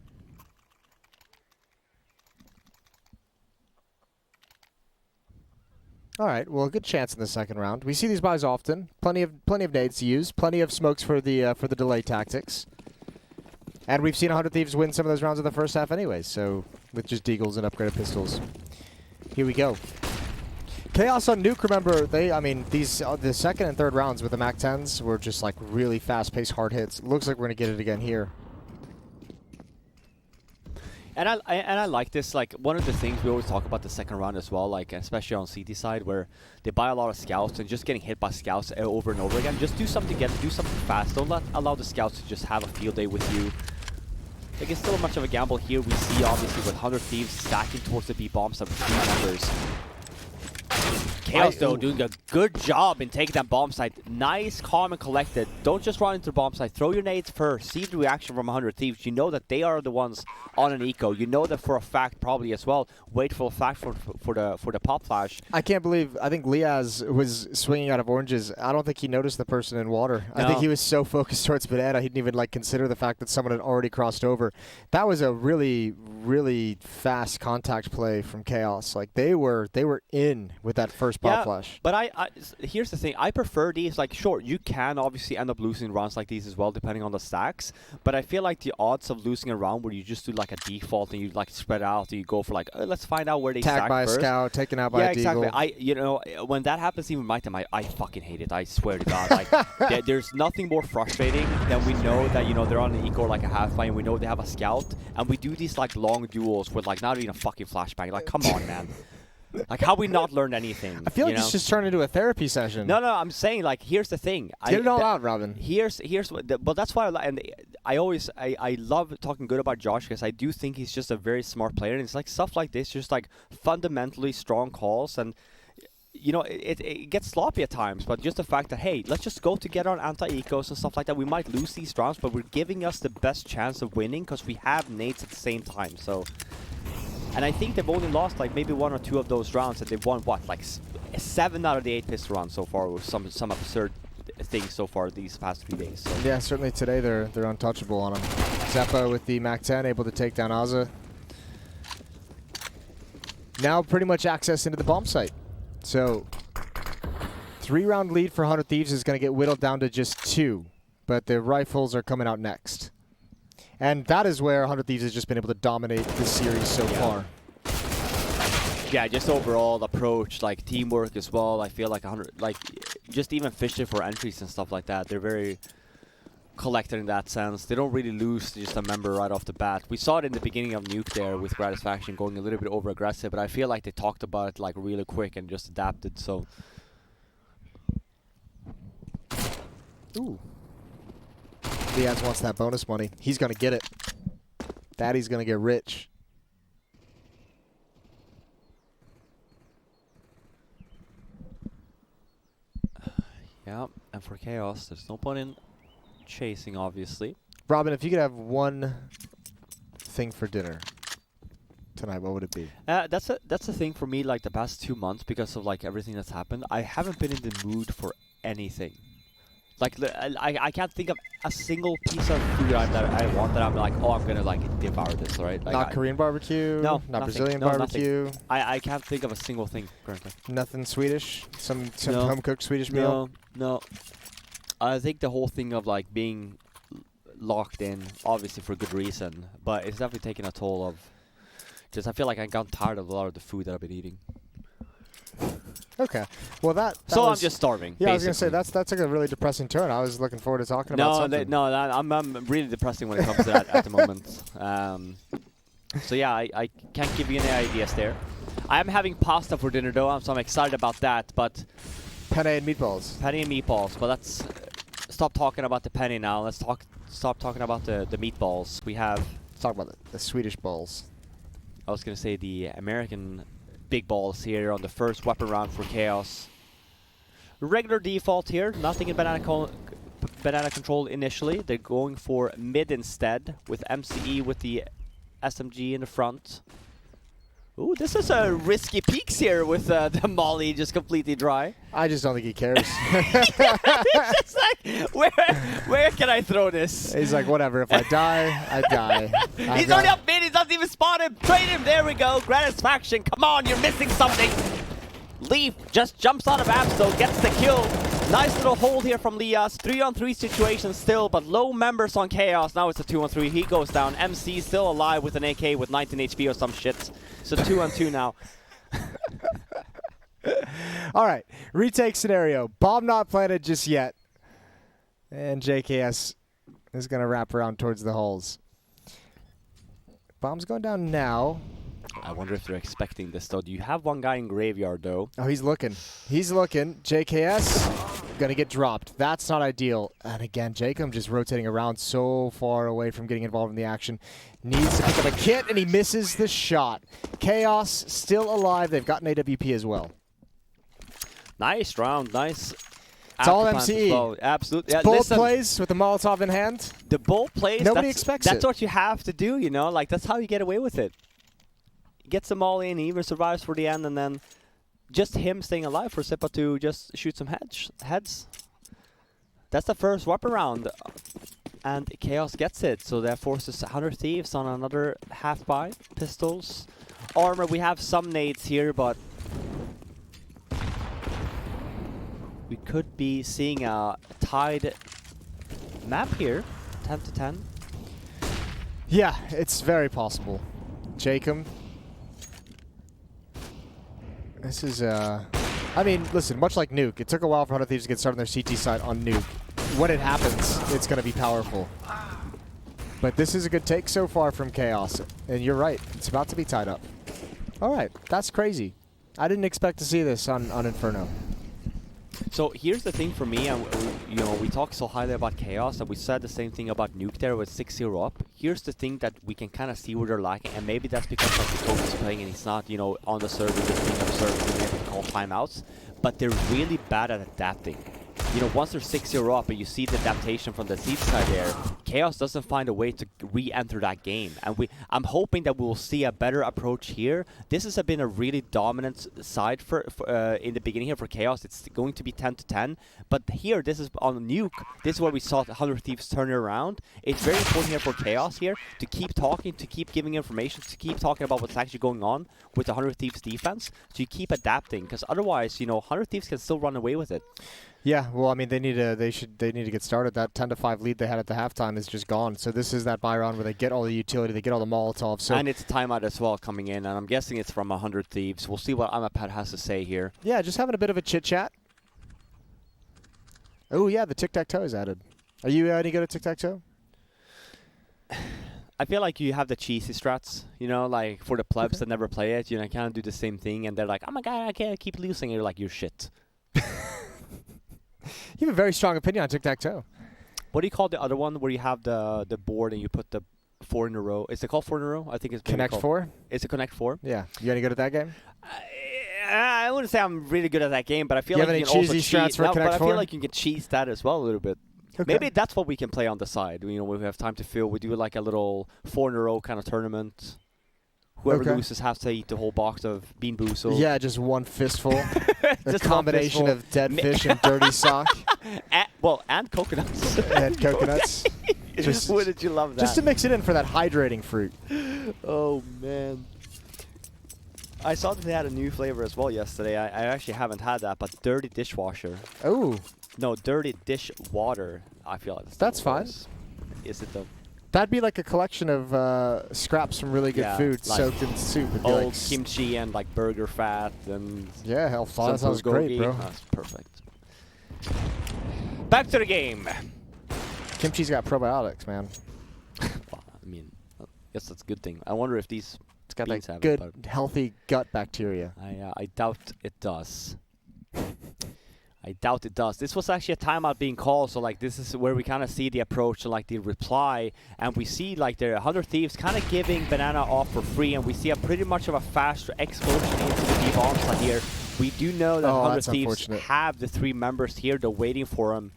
All right, well, a good chance in the second round. We see these buys often. Plenty of nades to use. Plenty of smokes for the delay tactics. And we've seen 100 Thieves win some of those rounds in the first half anyway, so with just deagles and upgraded pistols. Here we go. Chaos on Nuke, remember, these the second and third rounds with the MAC-10s were just like really fast-paced hard hits. Looks like we're going to get it again here. And I like this, like, one of the things we always talk about the second round as well, like, especially on CT side, where they buy a lot of scouts and just getting hit by scouts over and over again. Just do something together, do something fast. Don't allow the scouts to just have a field day with you. Like, it's still much of a gamble here. We see, obviously, with 100 Thieves stacking towards the B bombs of 3 numbers. Chaos, though, doing a good job in taking that bomb site. Nice, calm, and collected. Don't just run into the bomb site. Throw your nades first. See the reaction from 100 Thieves. You know that they are the ones on an eco. You know that for a fact, probably as well. Wait for a fact for the pop flash. I can't believe, I think Liaz was swinging out of oranges. I don't think he noticed the person in water. No. I think he was so focused towards banana, he didn't even like consider the fact that someone had already crossed over. That was a really, really fast contact play from Chaos. Like, they were in with that first pop flash. But here's the thing. I prefer these. Like, sure, you can obviously end up losing rounds like these as well, depending on the stacks. But I feel like the odds of losing a round where you just do like a default and you like spread out and you go for like, let's find out where they stack Tagged by first. a scout, taken out by a deagle. Exactly. You know, when that happens, even my team, I fucking hate it. I swear to God. Like, there's nothing more frustrating than we know that, you know, they're on an eco or like a half fight and we know they have a scout and we do these like long duels with like not even a fucking flashbang. Like, come on, man. Like, how we not learned anything? I feel like it's just turned into a therapy session. No, I'm saying, like, here's the thing. Get it all out, Robin. Here's what. But that's why I love talking good about Josh because I do think he's just a very smart player, and it's like stuff like this, just like fundamentally strong calls, and you know it gets sloppy at times. But just the fact that, hey, let's just go together on anti-ecos and stuff like that. We might lose these rounds, but we're giving us the best chance of winning because we have nades at the same time. So. And I think they've only lost like maybe 1 or 2 of those rounds, and they've won what, like 7 out of the 8 pistol rounds so far, with some absurd things so far these past 3 days. So. Yeah, certainly today they're untouchable on him. Zeppa with the MAC-10 able to take down Aza. Now pretty much access into the bomb site. So 3-round lead for 100 Thieves is going to get whittled down to just 2, but the rifles are coming out next. And that is where 100 Thieves has just been able to dominate this series so far. Yeah, just overall approach, like teamwork as well. I feel like 100, like just even fishing for entries and stuff like that. They're very collected in that sense. They don't really lose just a member right off the bat. We saw it in the beginning of Nuke there with Gratisfaction going a little bit over aggressive, but I feel like they talked about it like really quick and just adapted. So. Ooh. Diaz wants that bonus money. He's going to get it. Daddy's going to get rich. Yeah, and for Chaos, there's no point in chasing, obviously. Robin, if you could have one thing for dinner tonight, what would it be? That's the thing for me, like the past 2 months, because of like everything that's happened. I haven't been in the mood for anything. Like, I can't think of a single piece of food that I want that I'm like, oh, I'm gonna like devour this, right? Like, not Korean barbecue? No, not nothing. Brazilian No, barbecue? nothing. I can't think of a single thing currently. Nothing Swedish? Some No. home-cooked Swedish meal? No. I think the whole thing of like being locked in, obviously for good reason, but it's definitely taken a toll of just I feel like I've gotten tired of a lot of the food that I've been eating. Okay. Well, that so was, I'm just starving. Yeah, basically. I was gonna say that's like a really depressing turn. I was looking forward to talking about something. I'm really depressing when it comes to that at the moment. So yeah, I can't give you any ideas there. I am having pasta for dinner though, so I'm excited about that. But penne and meatballs. Penne and meatballs. But let's stop talking about the penne now. Let's stop talking about the meatballs. We have. Let's talk about the Swedish balls. I was gonna say the American big balls here on the first weapon round for Chaos. Regular default here, nothing in banana control initially. They're going for mid instead with MCE with the SMG in the front. Ooh, this is a risky peaks here with the molly just completely dry. I just don't think he cares. It's just like, where can I throw this? He's like, whatever. If I die, I die. He's already up mid. He's not even spotted. Trade him. There we go. Gratisfaction. Come on, you're missing something. Leaf just jumps out of Absol, gets the kill. Nice little hold here from Lias. 3-on-3 situation still, but low members on Chaos. Now it's a 2-on-3. He goes down. MC still alive with an AK with 19 HP or some shit. So 2-on-2 now. All right, retake scenario. Bomb not planted just yet. And JKS is going to wrap around towards the holes. Bomb's going down now. I wonder if they're expecting this, though. Do you have one guy in graveyard, though? Oh, he's looking. He's looking. JKS going to get dropped. That's not ideal. And again, Jacob just rotating around so far away from getting involved in the action. Needs to pick up a kit, and he misses the shot. Chaos still alive. They've got an AWP as well. Nice round. Nice. It's all after plans as MCE. well. Absolutely. It's bold plays with the Molotov in hand. The bold plays. Nobody expects That's it. what you have to do, you know? Like, that's how you get away with it. Gets them all in, he even survives for the end, and then just him staying alive for Sippa to just shoot some heads. That's the first weapon round, and Chaos gets it, so that forces 100 Thieves on another half-buy. Pistols. Armor, we have some nades here, but we could be seeing a tied map here, 10 to 10. Yeah, it's very possible. Jacob. This is, I mean, listen, much like Nuke, it took a while for 100 Thieves to get started on their CT side on Nuke. When it happens, it's going to be powerful. But this is a good take so far from Chaos. And you're right, it's about to be tied up. All right, that's crazy. I didn't expect to see this on Inferno. So here's the thing for me, and you know, we talk so highly about Chaos, and we said the same thing about Nuke there with 6-0 up. Here's the thing that we can kind of see where they're lacking, and maybe that's because of the coach is playing and he's not, you know, on the server, just being observed, being able to call timeouts. But they're really bad at adapting. You know, once they're 6-0 up and you see the adaptation from the seed side there, Chaos doesn't find a way to re-enter that game. And I'm hoping that we will see a better approach here. This has been a really dominant side for in the beginning here for Chaos. It's going to be 10 to 10. But here, this is on Nuke. This is where we saw the 100 Thieves turn it around. It's very important here for Chaos here to keep talking, to keep giving information, to keep talking about what's actually going on with the 100 Thieves defense. So you keep adapting, because otherwise, you know, 100 Thieves can still run away with it. Yeah, well, I mean, they need to get started. That 10-5 lead they had at the halftime is just gone. So this is that buy round where they get all the utility, they get all the Molotovs. So and it's timeout as well coming in, and I'm guessing it's from 100 Thieves. We'll see what Amapad has to say here. yeah, just having a bit of a chit chat. Oh yeah, the tic-tac-toe is added. Are you any good at tic-tac-toe? I feel like you have the cheesy strats, you know, like for the plebs that never play it, you know, kind of do the same thing, and they're like, oh my god, I can't keep losing. And you're like, you're shit. You have a very strong opinion on tic-tac-toe. What do you call the other one where you have the board and you put the 4 in a row? Is it called 4 in a row? I think it's Connect 4? Is it Connect 4? Yeah. You any good at that game? I wouldn't say I'm really good at that game, but I feel You like have you any can also cheesy strats cheat. for No, but Connect I 4? feel like you can cheese that as well a little bit. Okay. Maybe that's what we can play on the side. You know, we have time to fill. We do like a little 4 in a row kind of tournament. Whoever loses has to eat the whole box of Bean Boozled. Yeah, just one fistful. A Just combination one of dead fish and dirty sock. And coconuts. And coconuts. Just, Wouldn't you love that? just to mix it in for that hydrating fruit. Oh, man. I saw that they had a new flavor as well yesterday. I actually haven't had that, but dirty dishwasher. Oh, No, dirty dish water. I feel like that's fine. Is it the That'd be like a collection of scraps from really good Yeah, food like soaked in soup. It'd be old like kimchi and like burger fat and yeah, hell, some that sounds great, bulgogi? bro. That's perfect. Back to the game. Kimchi's got probiotics, man. Well, I mean, I guess that's a good thing. I wonder if these It's got beans that have good, it, but healthy gut bacteria. I doubt it does. I doubt it does. This was actually a timeout being called, so like this is where we kind of see the approach to like the reply, and we see like the 100 Thieves kind of giving Banana off for free, and we see a pretty much of a fast explosion into the B-bomb side here. We do know that 100 Thieves have the 3 members here. They're waiting for him.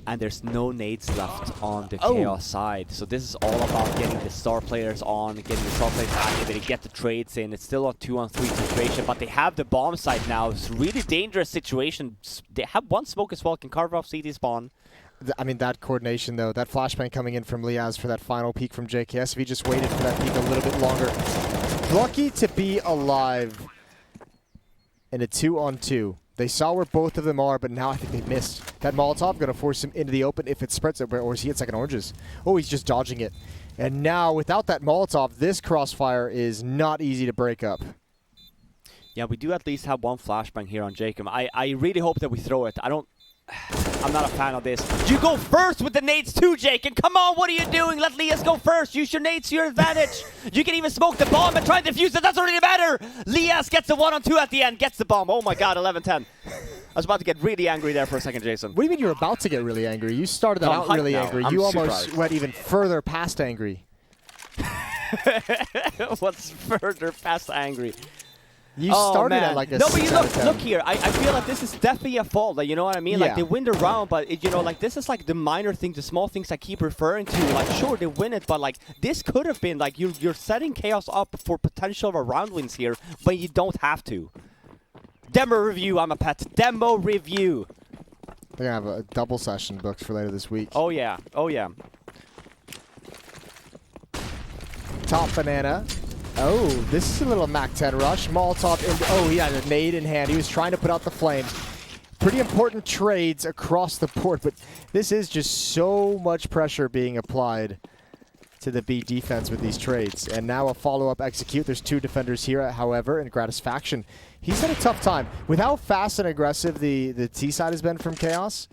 And there's no nades left on the Chaos side. So this is all about getting the star players on, getting the star players activated, get the trades in. It's still a 2-on-3 situation, but they have the bomb side now. It's a really dangerous situation. They have one smoke as well, can carve off CT spawn. I mean, that coordination, though, that flashbang coming in from Liaz for that final peek from JKS, if he just waited for that peek a little bit longer. Lucky to be alive in a 2-on-2. They saw where both of them are, but now I think they missed. That Molotov going to force him into the open if it spreads it, or is he at second oranges? Oh, he's just dodging it. And now, without that Molotov, this crossfire is not easy to break up. Yeah, we do at least have one flashbang here on Jacob. I really hope that we throw it. I'm not a fan of this. You go first with the nades too, Jake, and come on, what are you doing? Let Lias go first. Use your nades to your advantage. You can even smoke the bomb and try to defuse it. That's already better. Lias gets the 1-on-2 at the end, gets the bomb. Oh my god, 11-10. I was about to get really angry there for a second, Jason. What do you mean you're about to get really angry? You started that out really angry. You almost went even further past angry. What's further past angry? You started at like a No, but you look here. I feel like this is definitely a fault. Like, you know what I mean? Yeah. Like, they win the round, but, you know, like, this is like the minor things, the small things I keep referring to. Like, sure, they win it, but, like, this could have been, like, you're setting Chaos up for potential of a round wins here, but you don't have to. Demo review, I'm a pet. Demo review. They're going to have a double session booked for later this week. Oh, yeah. Oh, yeah. Top Banana. Oh, this is a little MAC-10 rush. Molotov, he had a nade in hand. He was trying to put out the flames. Pretty important trades across the board, but this is just so much pressure being applied to the B defense with these trades. And now a follow-up execute. There's 2 defenders here, however, and Gratisfaction. He's had a tough time. With how fast and aggressive the T side has been from Chaos,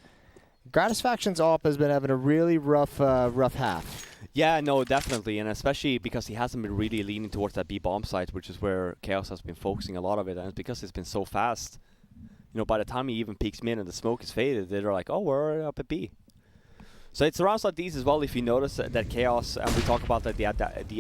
Gratisfaction's op has been having a really rough half. Yeah, no, definitely, and especially because he hasn't been really leaning towards that B-bomb side, which is where Chaos has been focusing a lot of it, and it's because it's been so fast. You know, by the time he even peeks mid and the smoke is faded, they're like, oh, we're up at B. So it's rounds like these as well, if you notice that Chaos, and we talk about the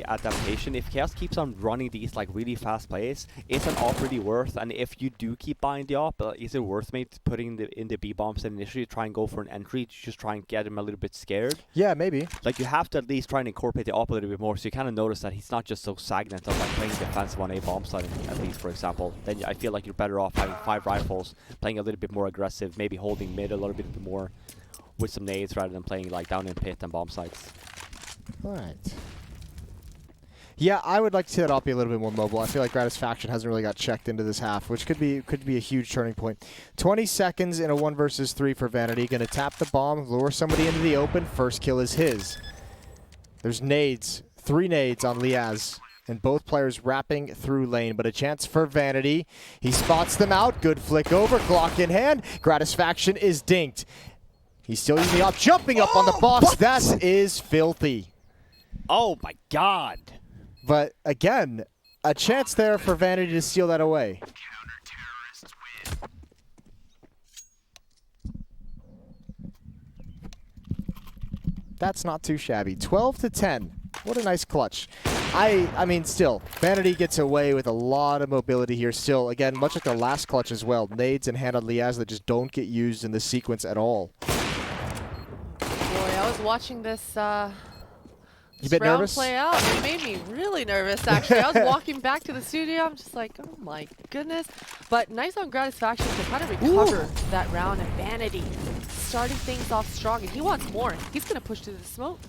adaptation, if Chaos keeps on running these like really fast plays, is an op really worth? And if you do keep buying the op, is it worth maybe putting in the B-bombs and initially try and go for an entry to just try and get him a little bit scared? Yeah, maybe. Like, you have to at least try and incorporate the op a little bit more, so you kind of notice that he's not just so stagnant of like playing defensive on a bomb side, at least, for example. Then I feel like you're better off having 5 rifles, playing a little bit more aggressive, maybe holding mid a little bit more with some nades rather than playing like down in pit and bomb sites. All right. Yeah, I would like to see that op be a little bit more mobile. I feel like Gratisfaction hasn't really got checked into this half, which could be a huge turning point. 20 seconds in a 1 versus 3 for Vanity. Going to tap the bomb, lure somebody into the open. First kill is his. There's nades, 3 nades on Liaz, and both players wrapping through lane, but a chance for Vanity. He spots them out. Good flick over, Glock in hand. Gratisfaction is dinked. He's still using the op, jumping up on the box. What? That is filthy. Oh my god. But again, a chance there for Vanity to steal that away. That's not too shabby. 12-10. What a nice clutch. I mean, still, Vanity gets away with a lot of mobility here. Still, again, much like the last clutch as well. Nades and hand on Liaz that just don't get used in this sequence at all. I was watching this, You this bit round nervous? play out. It made me really nervous, actually. I was walking back to the studio. I'm just like, oh my goodness. But nice on Gratisfaction to kind of recover that round, and Vanity starting things off strong. And he wants more. He's going to push to the smoke.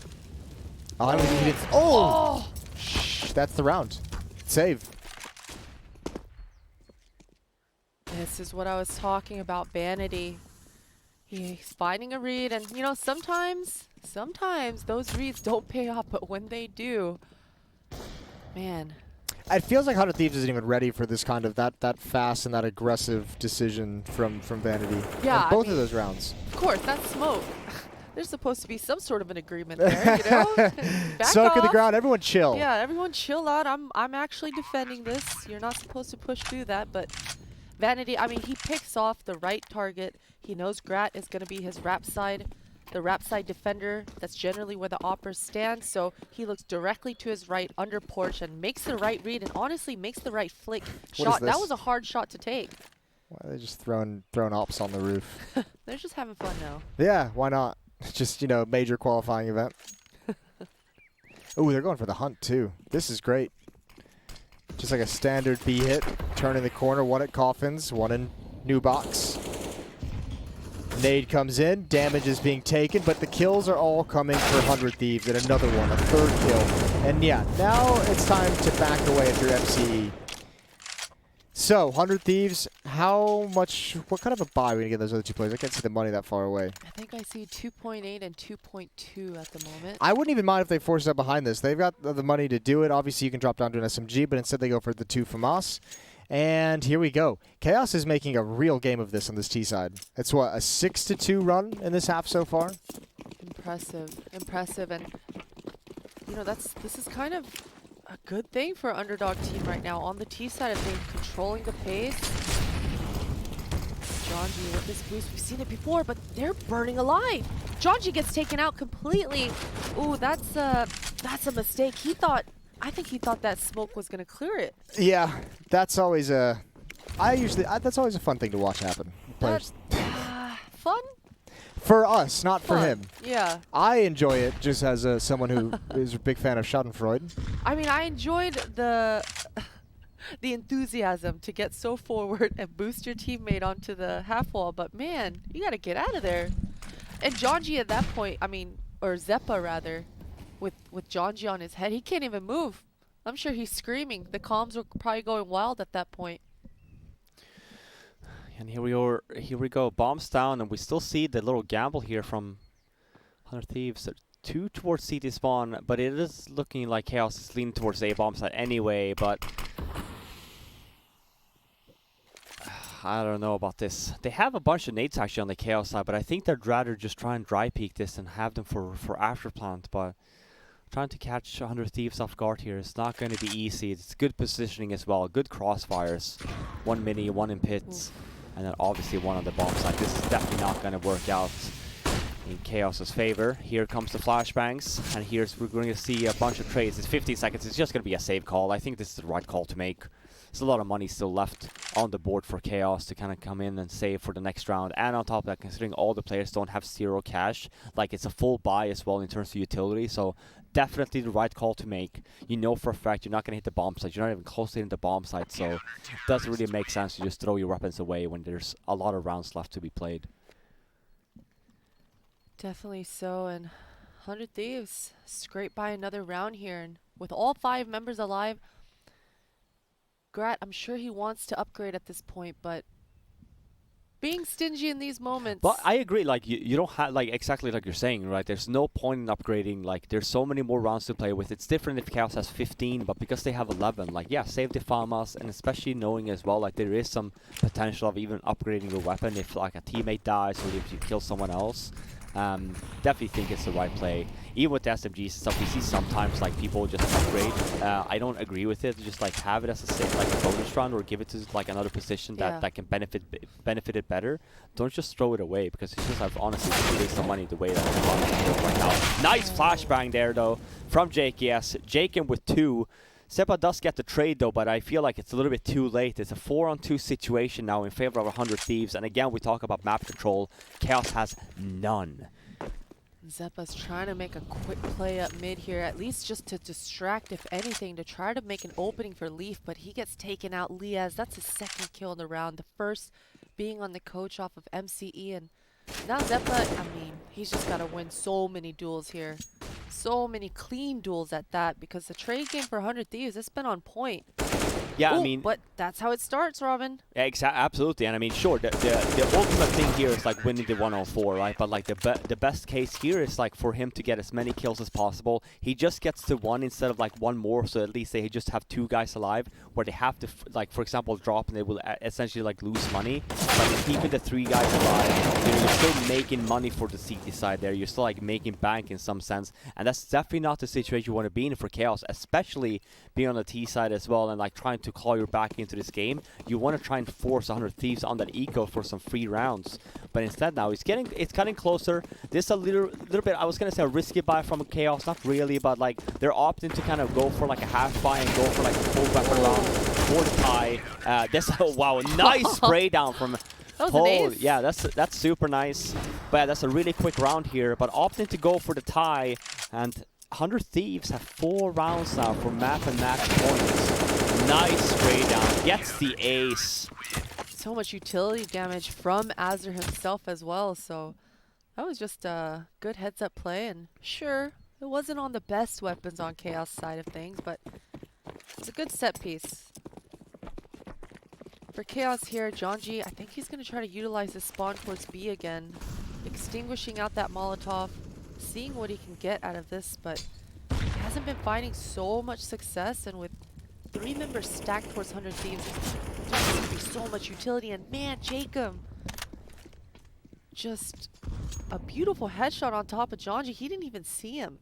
Oh, I don't think he did. Oh! Shh, that's the round. Save. This is what I was talking about, Vanity. He's finding a read, and you know, sometimes those reads don't pay off, but when they do, man. It feels like 100 Thieves isn't even ready for this kind of that fast and that aggressive decision from Vanity. Yeah, in both of those rounds. Of course, that's smoke. There's supposed to be some sort of an agreement there, you know? Back Soak in the off. ground, everyone chill. Yeah, everyone chill out. I'm actually defending this. You're not supposed to push through that, but Vanity, I mean, he picks off the right target. He knows Grat is going to be his rap side, the rap side defender. That's generally where the oppers stand. So he looks directly to his right under porch and makes the right read and honestly makes the right flick shot. That was a hard shot to take. Why are they just throwing ops on the roof? They're just having fun now. Yeah, why not? Just, you know, major qualifying event. Ooh, they're going for the hunt, too. This is great. Just like a standard B hit. Turning the corner, one at Coffins, one in New Box. Nade comes in, damage is being taken, but the kills are all coming for 100 Thieves, and another one, a third kill. And yeah, now it's time to back away at your MCE. So, 100 Thieves, what kind of a buy are we going to get those other two players? I can't see the money that far away. I think I see 2.8 and 2.2 at the moment. I wouldn't even mind if they forced up behind this. They've got the money to do it. Obviously, you can drop down to an SMG, but instead they go for the 2 FAMAS. And here we go. Chaos is making a real game of this on this T side. It's what, a 6-2 run in this half so far? Impressive. And, you know, this is kind of a good thing for an underdog team right now. On the T side of things, controlling the pace. Jonji with this boost, we've seen it before, but they're burning alive. Jonji gets taken out completely. Ooh, that's a mistake. I think he thought that smoke was gonna clear it. Yeah, that's always that's always a fun thing to watch happen. Players. Fun? For us, not for him. Yeah. I enjoy it just as someone who is a big fan of Schadenfreude. I mean, I enjoyed the enthusiasm to get so forward and boost your teammate onto the half wall, but man, you gotta get out of there. And Jonji at that point, I mean, or Zeppa rather, with Jonji on his head, he can't even move. I'm sure he's screaming. The comms were probably going wild at that point. And here we go. Bombs down, and we still see the little gamble here from 100 Thieves. 2 towards CT spawn, but it is looking like Chaos is leaning towards A bomb side anyway, but I don't know about this. They have a bunch of nades actually on the Chaos side, but I think they'd rather just try and dry peek this and have them for after plant, but trying to catch 100 Thieves off guard here is not going to be easy. It's good positioning as well, good crossfires. 1 mini, 1 in pits, and then obviously 1 on the bomb side. This is definitely not going to work out in Chaos's favor. Here comes the flashbangs, and we're going to see a bunch of trades. It's 15 seconds. It's just going to be a save call. I think this is the right call to make. There's a lot of money still left on the board for Chaos to kind of come in and save for the next round. And on top of that, considering all the players don't have 0 cash, like it's a full buy as well in terms of utility. So definitely the right call to make. You know for a fact you're not going to hit the bomb site. You're not even close to hitting the bomb site. So it doesn't really make sense to just throw your weapons away when there's a lot of rounds left to be played. Definitely so, and 100 Thieves scrape by another round here, and with all 5 members alive, Grat, I'm sure he wants to upgrade at this point, but being stingy in these moments. But I agree, like you don't have, like, exactly like you're saying, right? There's no point in upgrading. Like there's so many more rounds to play with. It's different if Chaos has 15, but because they have 11, like yeah, save the FAMAS, and especially knowing as well, like there is some potential of even upgrading your weapon if like a teammate dies or if you kill someone else. Definitely think it's the right play. Even with the SMGs and stuff, we see sometimes like people just upgrade. I don't agree with it. Just like have it as a bonus round or give it to like another position that can benefit it better. Don't just throw it away because it's just honestly just waste some money the way that it's right now. Nice flashbang there though from JKS. Jaken with 2. Seppa does get the trade though, but I feel like it's a little bit too late. It's a 4-on-2 situation now in favor of 100 Thieves. And again, we talk about map control. Chaos has none. Zeppa's trying to make a quick play up mid here, at least just to distract, if anything, to try to make an opening for Leaf, but he gets taken out. Liaz, that's his 2nd kill in the round, the first being on the coach off of MCE, and now Zeppa, I mean, he's just got to win so many duels here. So many clean duels at that, because the trade game for 100 Thieves, it's been on point. Yeah, Ooh, I mean, but that's how it starts, Robin. Yeah, absolutely, and I mean, sure, the ultimate thing here is like winning the 1-on-4, right? But like the best case here is like for him to get as many kills as possible. He just gets to 1 instead of like 1 more, so at least they just have 2 guys alive, where they have to like, for example, drop and they will essentially like lose money. But keeping the 3 guys alive, you're still making money for the CT side there. You're still like making bank in some sense, and that's definitely not the situation you want to be in for Chaos, especially being on the T side as well and like trying to to call you back into this game. You want to try and force 100 Thieves on that eco for some free rounds. But instead now it's getting closer. This is a little bit, I was gonna say a risky buy from Chaos, not really, but like they're opting to kind of go for like a half buy and go for like a full weapon round for the tie. This wow, nice spray down from That was an ace. yeah, that's super nice. But yeah, that's a really quick round here. But opting to go for the tie, and 100 Thieves have 4 rounds now for map and match points. Nice spray down, gets the ace. So much utility damage from Azur himself as well, so that was just a good heads-up play. And sure, it wasn't on the best weapons on Chaos side of things, but it's a good set piece. For Chaos here, Jonji, I think he's going to try to utilize his spawn towards B again, extinguishing out that Molotov, seeing what he can get out of this, but he hasn't been finding so much success, and with 3 members stacked towards 100 Thieves, there's going to be so much utility. And man, Jacob, just a beautiful headshot on top of Jonji. He didn't even see him.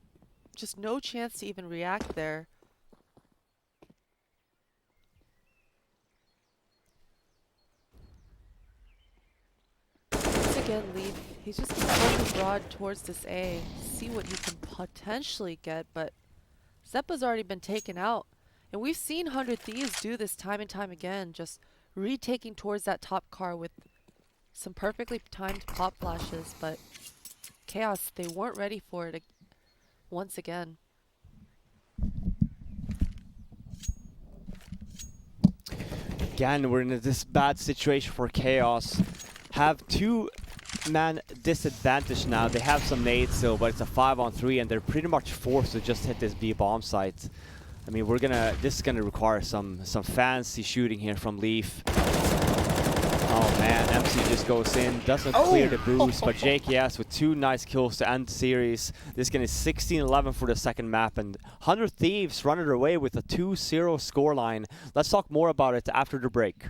Just no chance to even react there. Once again, Leaf, he's just going to focus broad towards this A, see what he can potentially get, but Zeppa's already been taken out. And we've seen 100 Thieves do this time and time again, just retaking towards that top car with some perfectly timed pop flashes, but Chaos, they weren't ready for it once again. Again, we're in this bad situation for Chaos. Have 2-man disadvantage now. They have some nades still, but it's a 5-on-3, and they're pretty much forced to just hit this B bomb site. I mean, this is gonna require some fancy shooting here from Leaf. Oh man, MC just goes in, doesn't clear the boost, but JKS with 2 nice kills to end the series. This game is 16-11 for the second map, and 100 Thieves running away with a 2-0 scoreline. Let's talk more about it after the break.